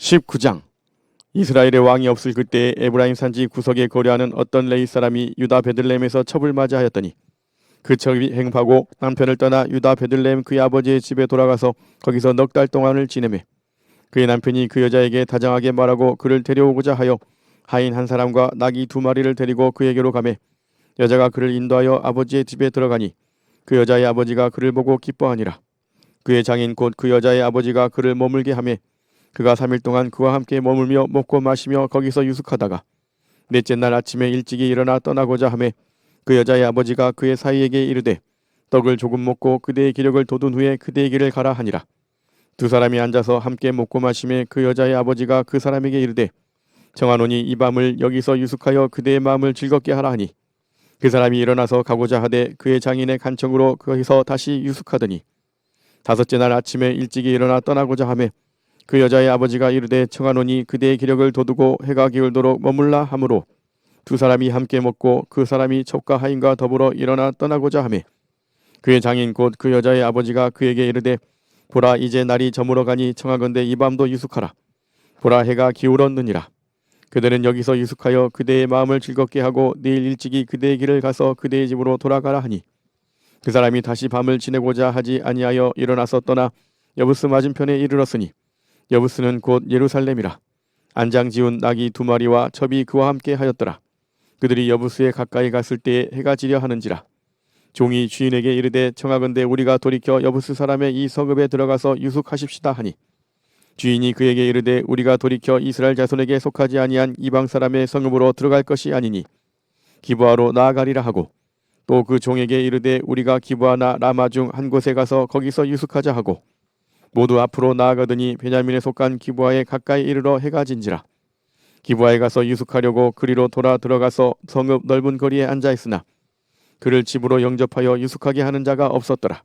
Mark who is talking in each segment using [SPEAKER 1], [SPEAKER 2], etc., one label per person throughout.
[SPEAKER 1] 19장. 이스라엘의 왕이 없을 그때에 에브라임 산지 구석에 거류하는 어떤 레위 사람이 유다 베들레헴에서 첩을 맞이하였더니 그 첩이 행파고 남편을 떠나 유다 베들레헴 그의 아버지의 집에 돌아가서 거기서 넉 달 동안을 지내매 그의 남편이 그 여자에게 다정하게 말하고 그를 데려오고자 하여 하인 한 사람과 나귀 2마리를 데리고 그에게로 가매 여자가 그를 인도하여 아버지의 집에 들어가니 그 여자의 아버지가 그를 보고 기뻐하니라. 그의 장인 곧 그 여자의 아버지가 그를 머물게 하매 그가 3일 동안 그와 함께 머물며 먹고 마시며 거기서 유숙하다가 넷째 날 아침에 일찍이 일어나 떠나고자 하매 그 여자의 아버지가 그의 사이에게 이르되 떡을 조금 먹고 그대의 기력을 돋운 후에 그대의 길을 가라 하니라. 두 사람이 앉아서 함께 먹고 마시매 그 여자의 아버지가 그 사람에게 이르되 청하노니 이 밤을 여기서 유숙하여 그대의 마음을 즐겁게 하라 하니 그 사람이 일어나서 가고자 하되 그의 장인의 간청으로 거기서 다시 유숙하더니 다섯째 날 아침에 일찍이 일어나 떠나고자 하매 그 여자의 아버지가 이르되 청하노니 그대의 기력을 돋우고 해가 기울도록 머물라 하므로 두 사람이 함께 먹고 그 사람이 첩과 하인과 더불어 일어나 떠나고자 하매 그의 장인 곧 그 여자의 아버지가 그에게 이르되 보라 이제 날이 저물어 가니 청하건대 이 밤도 유숙하라. 보라 해가 기울었느니라. 그들은 여기서 유숙하여 그대의 마음을 즐겁게 하고 내일 일찍이 그대의 길을 가서 그대의 집으로 돌아가라 하니 그 사람이 다시 밤을 지내고자 하지 아니하여 일어나서 떠나 여부스 맞은편에 이르렀으니 여부스는 곧 예루살렘이라. 안장 지운 나귀 2마리와 첩이 그와 함께 하였더라. 그들이 여부스에 가까이 갔을 때에 해가 지려 하는지라. 종이 주인에게 이르되 청하건대 우리가 돌이켜 여부스 사람의 이 성읍에 들어가서 유숙하십시다 하니 주인이 그에게 이르되 우리가 돌이켜 이스라엘 자손에게 속하지 아니한 이방 사람의 성읍으로 들어갈 것이 아니니 기브아로 나아가리라 하고 또 그 종에게 이르되 우리가 기브아나 라마 중 한 곳에 가서 거기서 유숙하자 하고 모두 앞으로 나아가더니 베냐민에 속한 기브아에 가까이 이르러 해가 진지라. 기브아에 가서 유숙하려고 그리로 돌아 들어가서 성읍 넓은 거리에 앉아 있으나 그를 집으로 영접하여 유숙하게 하는 자가 없었더라.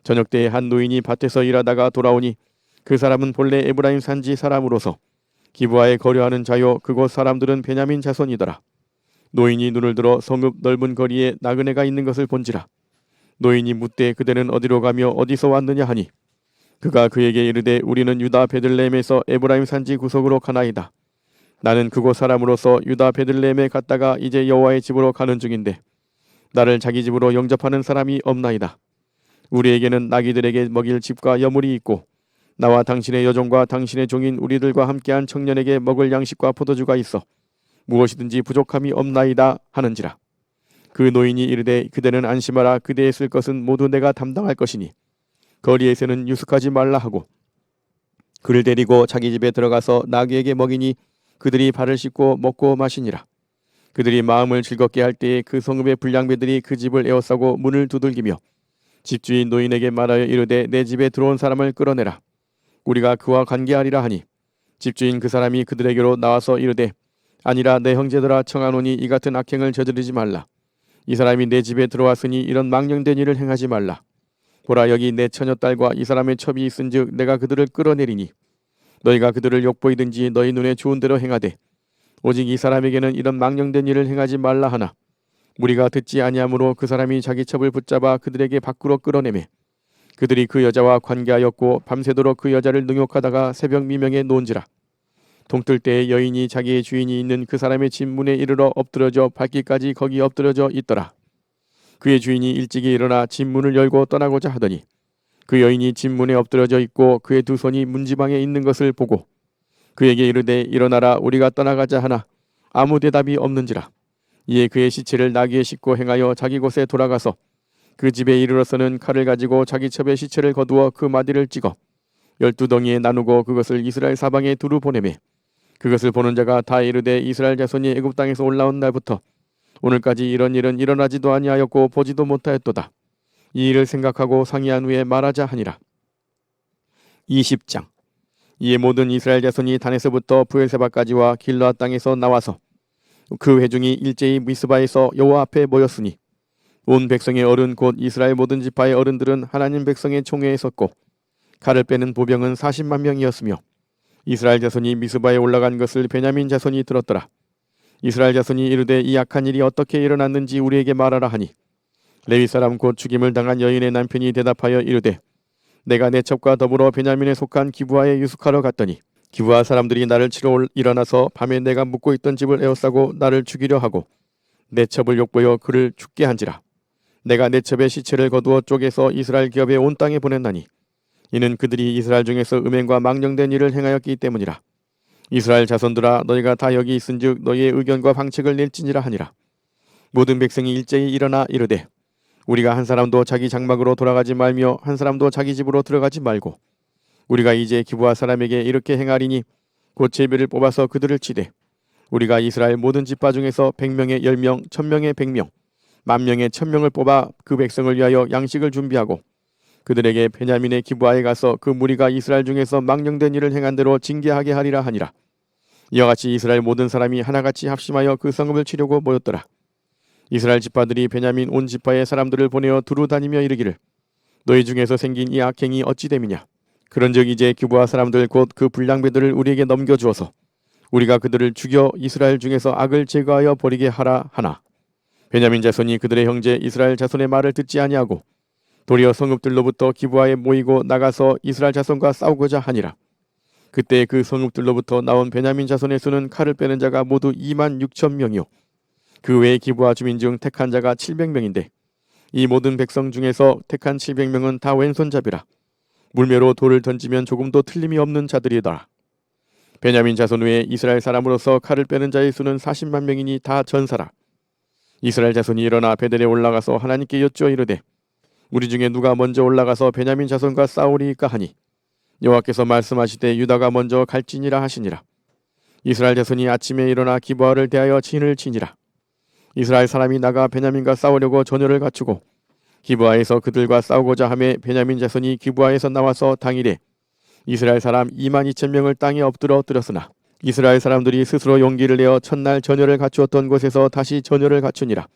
[SPEAKER 1] 저녁 때에 한 노인이 밭에서 일하다가 돌아오니 그 사람은 본래 에브라임 산지 사람으로서 기브아에 거류하는 자요 그곳 사람들은 베냐민 자손이더라. 노인이 눈을 들어 성읍 넓은 거리에 나그네가 있는 것을 본지라. 노인이 묻되 그대는 어디로 가며 어디서 왔느냐 하니 그가 그에게 이르되 우리는 유다 베들레헴에서 에브라임 산지 구석으로 가나이다. 나는 그곳 사람으로서 유다 베들레헴에 갔다가 이제 여호와의 집으로 가는 중인데 나를 자기 집으로 영접하는 사람이 없나이다. 우리에게는 나귀들에게 먹일 집과 여물이 있고 나와 당신의 여종과 당신의 종인 우리들과 함께한 청년에게 먹을 양식과 포도주가 있어 무엇이든지 부족함이 없나이다 하는지라. 그 노인이 이르되 그대는 안심하라. 그대의 쓸 것은 모두 내가 담당할 것이니 거리에서는 유숙하지 말라 하고 그를 데리고 자기 집에 들어가서 나귀에게 먹이니 그들이 발을 씻고 먹고 마시니라. 그들이 마음을 즐겁게 할 때에 그 성읍의 불량배들이 그 집을 에워싸고 문을 두들기며 집주인 노인에게 말하여 이르되 내 집에 들어온 사람을 끌어내라. 우리가 그와 관계하리라 하니 집주인 그 사람이 그들에게로 나와서 이르되 아니라 내 형제들아 청하노니 이 같은 악행을 저지르지 말라. 이 사람이 내 집에 들어왔으니 이런 망령된 일을 행하지 말라. 보라 여기 내 처녀딸과 이 사람의 첩이 있은즉 내가 그들을 끌어내리니 너희가 그들을 욕보이든지 너희 눈에 좋은 대로 행하되 오직 이 사람에게는 이런 망령된 일을 행하지 말라 하나 무리가 듣지 아니하므로 그 사람이 자기 첩을 붙잡아 그들에게 밖으로 끌어내매 그들이 그 여자와 관계하였고 밤새도록 그 여자를 능욕하다가 새벽 미명에 놓은지라. 동뜰 때에 여인이 자기의 주인이 있는 그 사람의 집 문에 이르러 엎드려져 발길까지 거기 엎드려져 있더라. 그의 주인이 일찍이 일어나 집 문을 열고 떠나고자 하더니 그 여인이 집 문에 엎드려져 있고 그의 두 손이 문지방에 있는 것을 보고 그에게 이르되 일어나라 우리가 떠나가자 하나 아무 대답이 없는지라. 이에 그의 시체를 나귀에 싣고 행하여 자기 곳에 돌아가서 그 집에 이르러서는 칼을 가지고 자기 첩의 시체를 거두어 그 마디를 찍어 12덩이에 나누고 그것을 이스라엘 사방에 두루 보내매 그것을 보는 자가 다 이르되 이스라엘 자손이 애굽 땅에서 올라온 날부터 오늘까지 이런 일은 일어나지도 아니하였고 보지도 못하였도다. 이 일을 생각하고 상의한 후에 말하자 하니라. 20장. 이에 모든 이스라엘 자손이 단에서부터 브엘세바까지와 길르앗 땅에서 나와서 그 회중이 일제히 미스바에서 여호와 앞에 모였으니 온 백성의 어른 곧 이스라엘 모든 지파의 어른들은 하나님 백성의 총회에 섰고 칼을 빼는 보병은 40만 명이었으며 이스라엘 자손이 미스바에 올라간 것을 베냐민 자손이 들었더라. 이스라엘 자손이 이르되 이 악한 일이 어떻게 일어났는지 우리에게 말하라 하니 레위 사람 곧 죽임을 당한 여인의 남편이 대답하여 이르되 내가 내 첩과 더불어 베냐민에 속한 기브아에 유숙하러 갔더니 기브아 사람들이 나를 치러 일어나서 밤에 내가 묵고 있던 집을 에워싸고 나를 죽이려 하고 내 첩을 욕보여 그를 죽게 한지라. 내가 내 첩의 시체를 거두어 쪼개서 이스라엘 기업의 온 땅에 보냈나니 이는 그들이 이스라엘 중에서 음행과 망령된 일을 행하였기 때문이라. 이스라엘 자손들아 너희가 다 여기 있은즉 너희의 의견과 방책을 낼지니라 하니라. 모든 백성이 일제히 일어나 이르되 우리가 한 사람도 자기 장막으로 돌아가지 말며 한 사람도 자기 집으로 들어가지 말고 우리가 이제 기브아 사람에게 이렇게 행하리니 곧 제비를 뽑아서 그들을 치되 우리가 이스라엘 모든 지파 중에서 100명의 10명, 1000명의 100명, 10,000명의 1000명을 뽑아 그 백성을 위하여 양식을 준비하고 그들에게 베냐민의 기브아에 가서 그 무리가 이스라엘 중에서 망령된 일을 행한 대로 징계하게 하리라 하니라. 이와 같이 이스라엘 모든 사람이 하나같이 합심하여 그 성읍을 치려고 모였더라. 이스라엘 지파들이 베냐민 온 지파의 사람들을 보내어 두루 다니며 이르기를 너희 중에서 생긴 이 악행이 어찌 됨이냐. 그런즉 이제 기브아 사람들 곧 그 불량배들을 우리에게 넘겨주어서 우리가 그들을 죽여 이스라엘 중에서 악을 제거하여 버리게 하라 하나. 베냐민 자손이 그들의 형제 이스라엘 자손의 말을 듣지 아니하고 도리어 성읍들로부터 기브아에 모이고 나가서 이스라엘 자손과 싸우고자 하니라. 그때 그 성읍들로부터 나온 베냐민 자손의 수는 칼을 빼는 자가 모두 26,000명이요 그 외에 기브아 주민 중 택한 자가 700명인데 이 모든 백성 중에서 택한 700명은 다 왼손잡이라. 물매로 돌을 던지면 조금도 틀림이 없는 자들이더라. 베냐민 자손 외에 이스라엘 사람으로서 칼을 빼는 자의 수는 40만 명이니 다 전사라. 이스라엘 자손이 일어나 베델에 올라가서 하나님께 여쭈어 이르되 우리 중에 누가 먼저 올라가서 베냐민 자손과 싸우리이까 하니 여호와께서 말씀하시되 유다가 먼저 갈지니라 하시니라. 이스라엘 자손이 아침에 일어나 기브아를 대하여 진을 치니라. 이스라엘 사람이 나가 베냐민과 싸우려고 전열을 갖추고 기브아에서 그들과 싸우고자 하매 베냐민 자손이 기브아에서 나와서 당일에 이스라엘 사람 22,000명을 땅에 엎드려 들었으나 이스라엘 사람들이 스스로 용기를 내어 첫날 전열을 갖추었던 곳에서 다시 전열을 갖추니라.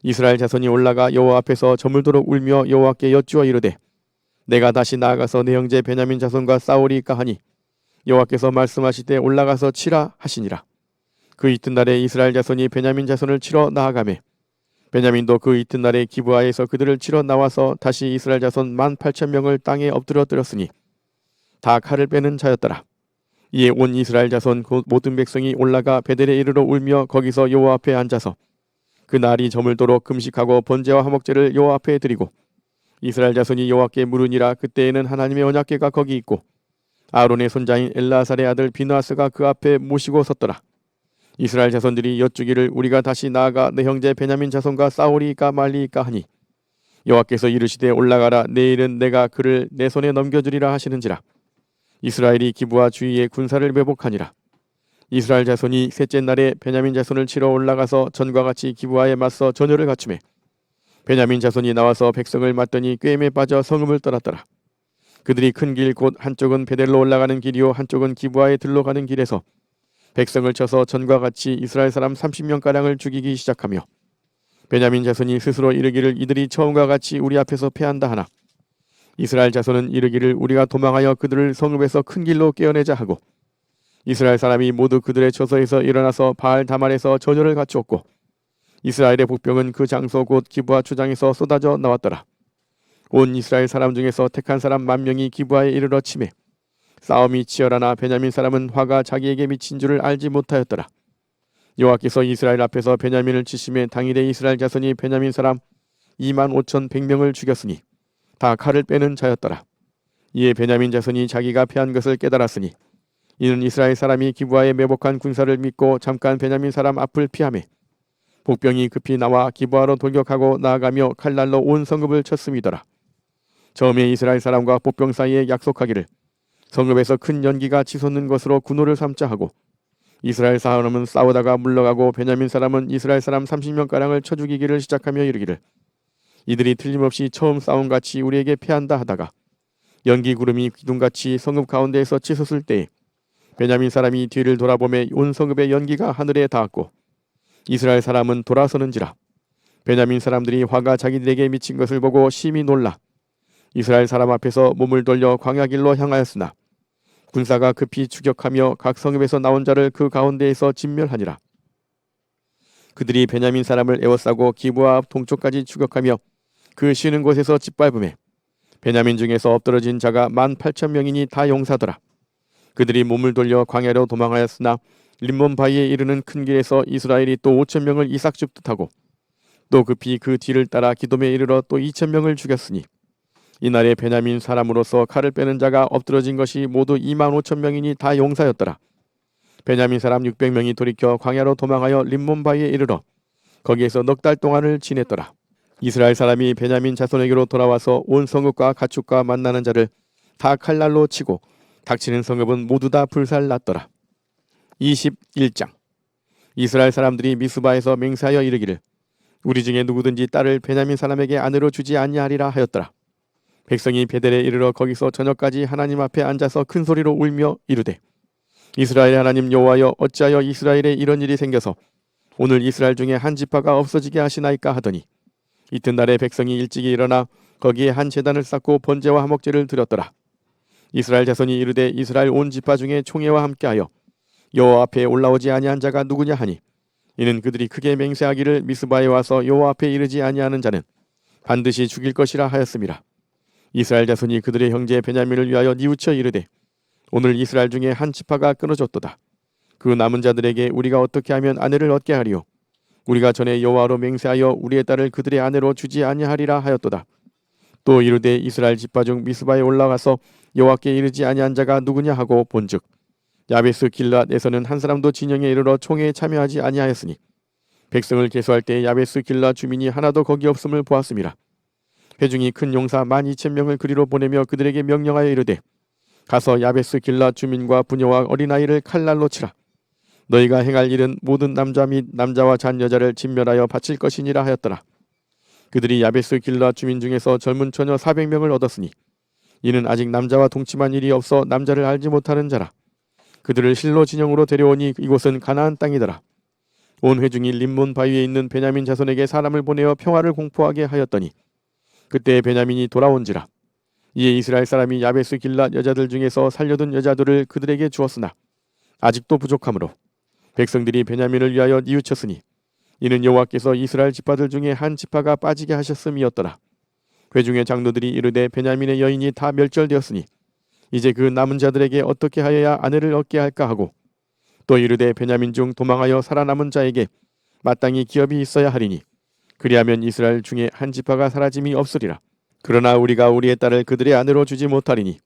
[SPEAKER 1] 이스라엘 자손이 올라가 여호와 앞에서 저물도록 울며 여호와께 여쭈어 이르되 내가 다시 나아가서 내 형제 베냐민 자손과 싸우리이까 하니 여호와께서 말씀하시되 올라가서 치라 하시니라. 그 이튿날에 이스라엘 자손이 베냐민 자손을 치러 나아가매 베냐민도 그 이튿날에 기브아에서 그들을 치러 나와서 다시 이스라엘 자손 18,000명을 땅에 엎드려 들었으니 다 칼을 빼는 자였더라. 이에 온 이스라엘 자손 곧 모든 백성이 올라가 베델에 이르러 울며 거기서 여호와 앞에 앉아서 그 날이 저물도록 금식하고 번제와 화목제를 여호와 앞에 드리고 이스라엘 자손이 여호와께 물으니라. 그때에는 하나님의 언약궤가 거기 있고 아론의 손자인 엘라살의 아들 비느하스가 그 앞에 모시고 섰더라. 이스라엘 자손들이 여쭈기를 우리가 다시 나아가 내 형제 베냐민 자손과 싸우리이까 말리이까 하니 여호와께서 이르시되 올라가라. 내일은 내가 그를 내 손에 넘겨주리라 하시는지라. 이스라엘이 기브아 주위에 군사를 매복하니라. 이스라엘 자손이 셋째 날에 베냐민 자손을 치러 올라가서 전과 같이 기브아에 맞서 전열을 갖추매 베냐민 자손이 나와서 백성을 맞더니 꾀임에 빠져 성읍을 떠났더라. 그들이 큰 길 곧 한쪽은 베델로 올라가는 길이요 한쪽은 기브아에 들러 가는 길에서 백성을 쳐서 전과 같이 이스라엘 사람 30명가량을 죽이기 시작하며 베냐민 자손이 스스로 이르기를 이들이 처음과 같이 우리 앞에서 패한다 하나 이스라엘 자손은 이르기를 우리가 도망하여 그들을 성읍에서 큰 길로 깨어내자 하고 이스라엘 사람이 모두 그들의 처소에서 일어나서 바알 다말에서 전열을 갖추었고 이스라엘의 복병은 그 장소 곧 기브아 초장에서 쏟아져 나왔더라. 온 이스라엘 사람 중에서 택한 사람 10,000명이 기브아에 이르러 치매 싸움이 치열하나 베냐민 사람은 화가 자기에게 미친 줄을 알지 못하였더라. 여호와께서 이스라엘 앞에서 베냐민을 치심에 당일에 이스라엘 자손이 베냐민 사람 25,100명을 죽였으니 다 칼을 빼는 자였더라. 이에 베냐민 자손이 자기가 패한 것을 깨달았으니 이는 이스라엘 사람이 기브아에 매복한 군사를 믿고 잠깐 베냐민 사람 앞을 피하매 복병이 급히 나와 기브아로 돌격하고 나아가며 칼날로 온 성읍을 쳤음이더라. 처음에 이스라엘 사람과 복병 사이에 약속하기를 성읍에서 큰 연기가 치솟는 것으로 군호를 삼자 하고 이스라엘 사람은 싸우다가 물러가고 베냐민 사람은 이스라엘 사람 30명가량을 쳐 죽이기를 시작하며 이르기를 이들이 틀림없이 처음 싸움같이 우리에게 패한다 하다가 연기 구름이 기둥같이 성읍 가운데에서 치솟을 때에 베냐민 사람이 뒤를 돌아보매 온 성읍의 연기가 하늘에 닿았고 이스라엘 사람은 돌아서는지라. 베냐민 사람들이 화가 자기들에게 미친 것을 보고 심히 놀라 이스라엘 사람 앞에서 몸을 돌려 광야길로 향하였으나 군사가 급히 추격하며 각 성읍에서 나온 자를 그 가운데에서 진멸하니라. 그들이 베냐민 사람을 에워싸고 기브아 앞 동쪽까지 추격하며 그 쉬는 곳에서 짓밟음에 베냐민 중에서 엎드러진 자가 18,000명이니 다 용사더라. 그들이 몸을 돌려 광야로 도망하였으나 림몬 바위에 이르는 큰 길에서 이스라엘이 또 5천 명을 이삭 줍듯 하고 또 급히 그 뒤를 따라 기돔에 이르러 또 2천 명을 죽였으니 이날에 베냐민 사람으로서 칼을 빼는 자가 엎드러진 것이 모두 2만 5천 명이니 다 용사였더라. 베냐민 사람 600명이 돌이켜 광야로 도망하여 림몬 바위에 이르러 거기에서 넉 달 동안을 지냈더라. 이스라엘 사람이 베냐민 자손에게로 돌아와서 온 성읍과 가축과 만나는 자를 다 칼날로 치고 닥치는 성읍은 모두 다 불살났더라. 21장. 이스라엘 사람들이 미스바에서 맹세하여 이르기를 우리 중에 누구든지 딸을 베냐민 사람에게 아내로 주지 아니하리라 하였더라. 백성이 베델에 이르러 거기서 저녁까지 하나님 앞에 앉아서 큰 소리로 울며 이르되 이스라엘의 하나님 여호와여 어찌하여 이스라엘에 이런 일이 생겨서 오늘 이스라엘 중에 한 지파가 없어지게 하시나이까 하더니 이튿날에 백성이 일찍이 일어나 거기에 한 제단을 쌓고 번제와 화목제를 드렸더라. 이스라엘 자손이 이르되 이스라엘 온 지파 중에 총회와 함께하여 여호와 앞에 올라오지 아니한 자가 누구냐 하니 이는 그들이 크게 맹세하기를 미스바에 와서 여호와 앞에 이르지 아니하는 자는 반드시 죽일 것이라 하였음이라. 이스라엘 자손이 그들의 형제 베냐민을 위하여 뉘우쳐 이르되 오늘 이스라엘 중에 한 지파가 끊어졌도다. 그 남은 자들에게 우리가 어떻게 하면 아내를 얻게 하리요? 우리가 전에 여호와로 맹세하여 우리의 딸을 그들의 아내로 주지 아니하리라 하였도다. 또 이르되 이스라엘 지파 중 미스바에 올라가서 여호와께 이르지 아니한 자가 누구냐 하고 본즉 야베스 길앗에서는 한 사람도 진영에 이르러 총회에 참여하지 아니하였으니 백성을 계수할 때 야베스 길앗 주민이 하나도 거기 없음을 보았음이라. 회중이 큰 용사 12,000명을 그리로 보내며 그들에게 명령하여 이르되 가서 야베스 길앗 주민과 부녀와 어린아이를 칼날로 치라. 너희가 행할 일은 모든 남자 및 남자와 잔 여자를 진멸하여 바칠 것이니라 하였더라. 그들이 야베스 길앗 주민 중에서 젊은 처녀 400명을 얻었으니 이는 아직 남자와 동침한 일이 없어 남자를 알지 못하는 자라. 그들을 실로 진영으로 데려오니 이곳은 가나안 땅이더라. 온 회중이 림몬 바위에 있는 베냐민 자손에게 사람을 보내어 평화를 공포하게 하였더니 그때 베냐민이 돌아온지라. 이에 이스라엘 사람이 야베스 길앗 여자들 중에서 살려둔 여자들을 그들에게 주었으나 아직도 부족하므로 백성들이 베냐민을 위하여 뉘우쳤으니 이는 여호와께서 이스라엘 지파들 중에 한 지파가 빠지게 하셨음이었더라. 회중의 장로들이 이르되 베냐민의 여인이 다 멸절되었으니 이제 그 남은 자들에게 어떻게 하여야 아내를 얻게 할까 하고 또 이르되 베냐민 중 도망하여 살아남은 자에게 마땅히 기업이 있어야 하리니 그리하면 이스라엘 중에 한 지파가 사라짐이 없으리라. 그러나 우리가 우리의 딸을 그들의 아내로 주지 못하리니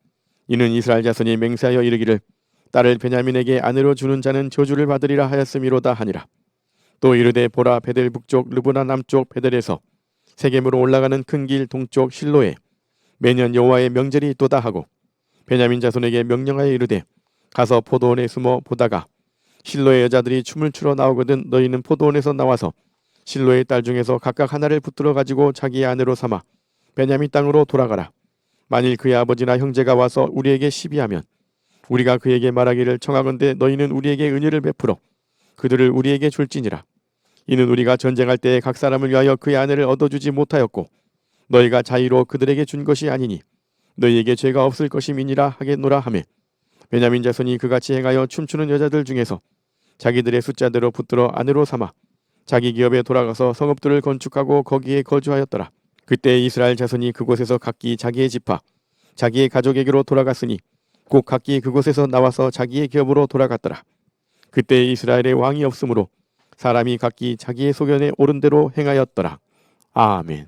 [SPEAKER 1] 이는 이스라엘 자손이 맹세하여 이르기를 딸을 베냐민에게 아내로 주는 자는 저주를 받으리라 하였음이로다 하니라. 또 이르되 보라 베델 북쪽 르브나 남쪽 베델에서 세겜으로 올라가는 큰 길 동쪽 실로에 매년 여호와의 명절이 있도다 하고 베냐민 자손에게 명령하여 이르되 가서 포도원에 숨어 보다가 실로의 여자들이 춤을 추러 나오거든 너희는 포도원에서 나와서 실로의 딸 중에서 각각 하나를 붙들어 가지고 자기의 아내로 삼아 베냐민 땅으로 돌아가라. 만일 그의 아버지나 형제가 와서 우리에게 시비하면 우리가 그에게 말하기를 청하건대 너희는 우리에게 은혜를 베풀어 그들을 우리에게 줄지니라. 이는 우리가 전쟁할 때에 각 사람을 위하여 그의 아내를 얻어주지 못하였고 너희가 자의로 그들에게 준 것이 아니니 너희에게 죄가 없을 것임이니라 하겠노라 하매 베냐민 자손이 그같이 행하여 춤추는 여자들 중에서 자기들의 숫자대로 붙들어 아내로 삼아 자기 기업에 돌아가서 성읍들을 건축하고 거기에 거주하였더라. 그때 이스라엘 자손이 그곳에서 각기 자기의 지파 자기의 가족에게로 돌아갔으니 곧 각기 그곳에서 나와서 자기의 기업으로 돌아갔더라. 그때 이스라엘에 왕이 없으므로 사람이 각기 자기의 소견에 옳은 대로 행하였더라. 아멘.